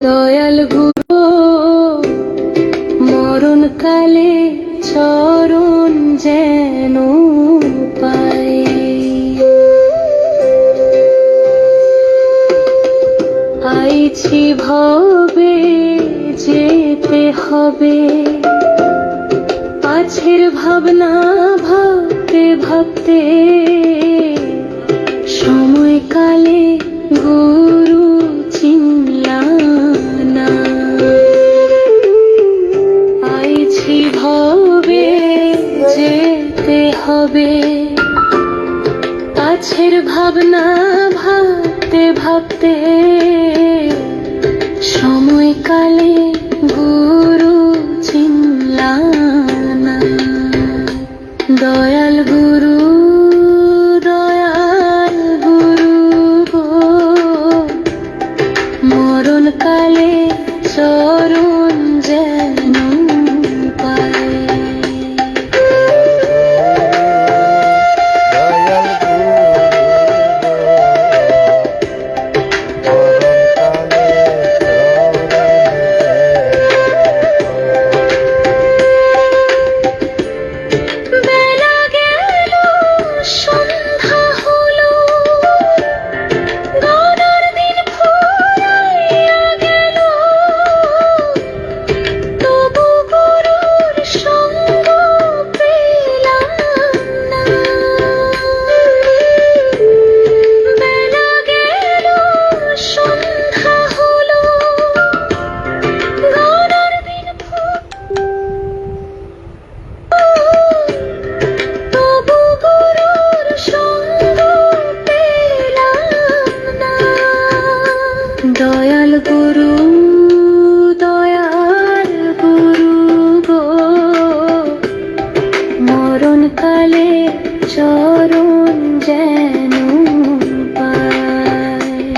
দয়াল গুরু মরণ কালে চরণ যেন পাই, আইছি ভবে যেতে হবে, পাছের ভাবনা ভাবতে ভাবতে সময়কালে গুরু চিনলাম না। আইছি ভবে যেতে হবে, পাছের ভাবনা ভাবতে ভাবতে সময়কালে গুরু চিনলাম না। দয়াল গুরু দয়াল গুরু গো, মরণ কালে চরণ যেন পাই। দয়াল গুরু দয়াল গুরু গো, মরণ কালে চরণ যেন পাই।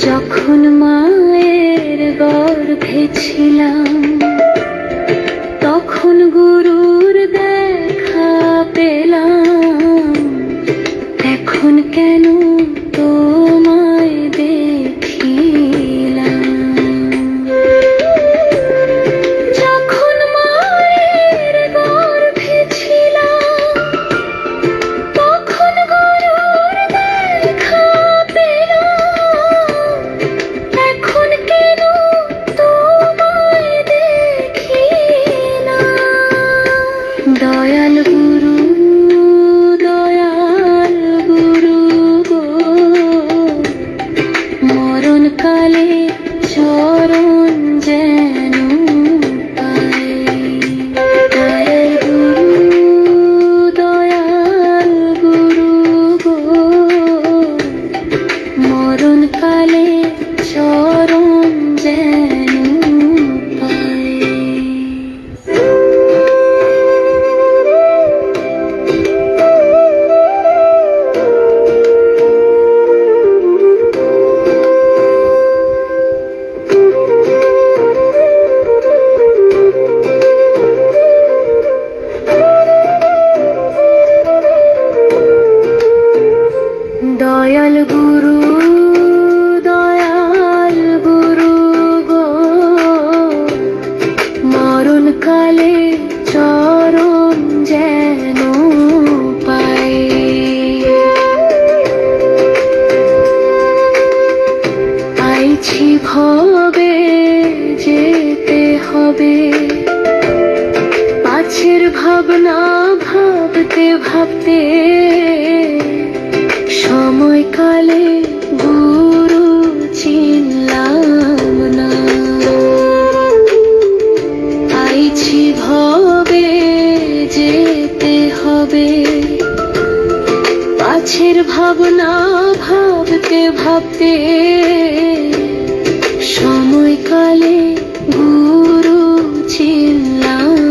যখন মায়ের গর্ভে ছিলাম, তখন গুরুর দেখা পেলাম। এখন কেন তোমায় দেখিলাম? যখন মায়ের গর্ভে ছিলাম, তখন গুরুর দেখা পেলাম। এখন কেন তোমায় দেখিলাম? দয়াল গুরু দয়াল গুরু গো, মরণ কালে চরণ যেন পাই। দয়াল গুরু দয়াল গুরু গো, মরণ কালে চরণ যেন পাই। দয়াল গুরু দয়াল গুরু গো, মরণ কালে চরণ যেন পাই। আইছি ভবে যেতে হবে, পাছের ভাবনা ভাবতে ভাবতে সময়কালে গুরু চিনলাম না। আইছি ভবে যেতে হবে, পাছের ভাবনা ভাবতে ভাবতে সময়কালে গুরু চিনলাম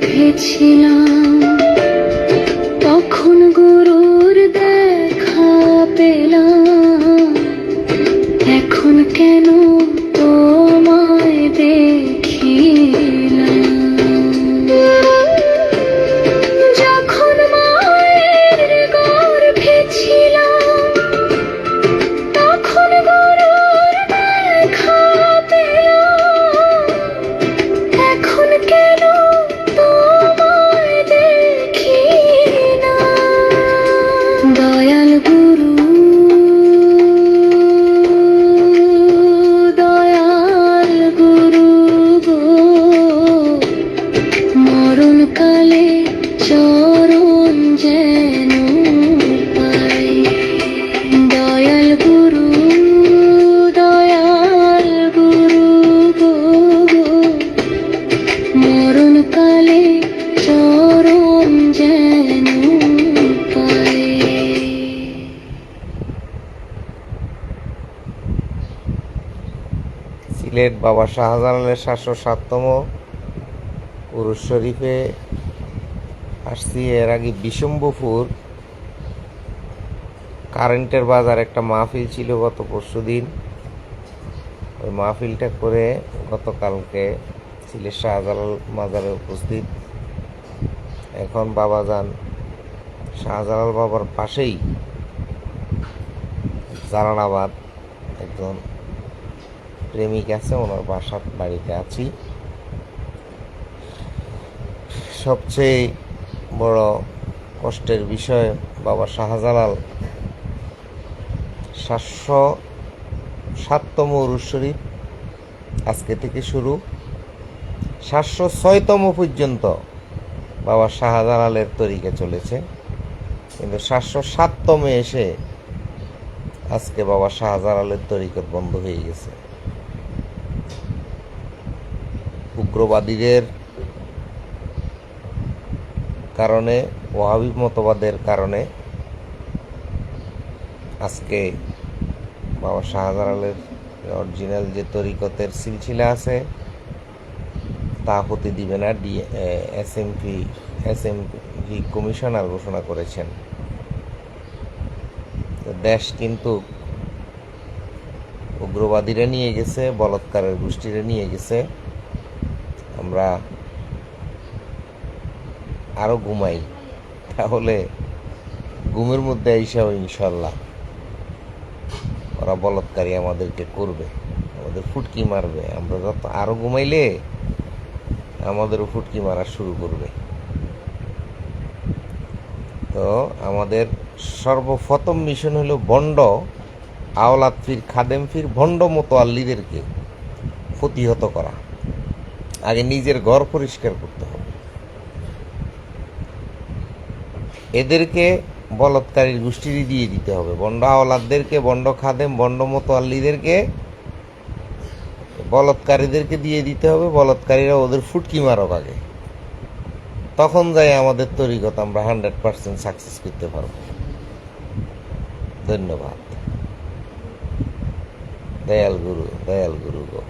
গর্ভে ছিলাম, তখন গুরুর দেখা পেলাম। এখন কেন তোমায় দেখিলাম? যখন মায়ের গর্ভে ছিলাম, তখন গুরুর দেখা পেলাম। এখন কেন তোমায় দেখি না? দয়াল গুরু, দয়াল গুরু গো, মরণকালে চরণ যেন পাই। দয়াল গুরু, দয়াল গুরু গো, মরণকালে চরণ যেন পাই। সিলেট বাবা শাহজালালের 707তম উরুস শরীফে আসছি। এর আগে বিশম্বপুর কারেন্টের বাজার একটা মাহফিল ছিল গত পরশুদিন। ওই মাহফিলটা করে গতকালকে সিলেট শাহজালাল মাজারে উপস্থিত। এখন বাবা যান শাহজালাল বাবার পাশেই জালালাবাদ একজন প্রেমিক আছে, ওনার বাসার বাড়িতে আছি। সবচেয়ে বড় কষ্টের বিষয়, বাবা শাহজালাল 707তম উরুস শরীফ আজকে থেকে শুরু, 706তম পর্যন্ত বাবা শাহজালালের তরিকা চলেছে, কিন্তু 707তমে এসে আজকে বাবা শাহজালালের তরিকত বন্ধ হয়ে গেছে। উগ্রবাদীদের কারণে, ওয়াহাবি মতবাদের কারণে আজকে বাবা শাহজালালের অরিজিনাল যে তরিকতের সিলসিলা আছে তা হতে দিবে না। এসএমপি কমিশনার ঘোষণা করেছেন। দেশ কিন্তু উগ্রবাদীরা নিয়ে গেছে, বলৎকারের গোষ্ঠীরা নিয়ে গেছে। আমরা আরো ঘুমাই, তাহলে ঘুমের মধ্যে আইসাও ইনশাল্লাহ ওরা বলৎকারী আমাদেরকে করবে, আমাদের ফুটকি মারবে। আমরা যত আরো ঘুমাইলে আমাদেরও ফুটকি মারা শুরু করবে। তো আমাদের সর্বপ্রথম মিশন হলো বন্ড আওলাদ ফির, খাদেম ফির, ভণ্ড মোতোয়াল্লিদেরকে প্রতিহত করা। আগে নিজের ঘর পরিষ্কার করতে হবে। এদেরকে বলৎকারীর গোষ্ঠীরই দিয়ে দিতে হবে। বন্ড আওলাদদেরকে, বন্ড খাদেম, বন্ড মোতোয়াল্লিদেরকে, বলৎকারীদেরকে দিয়ে দিতে হবে। বলৎকারীরা ওদের ফুটকি মারক আগে, তখন যাই আমাদের তরিকত আমরা 100% সাকসেস করতে পারব। ধন্যবাদ। দয়াল গুরু, দয়াল গুরু গো।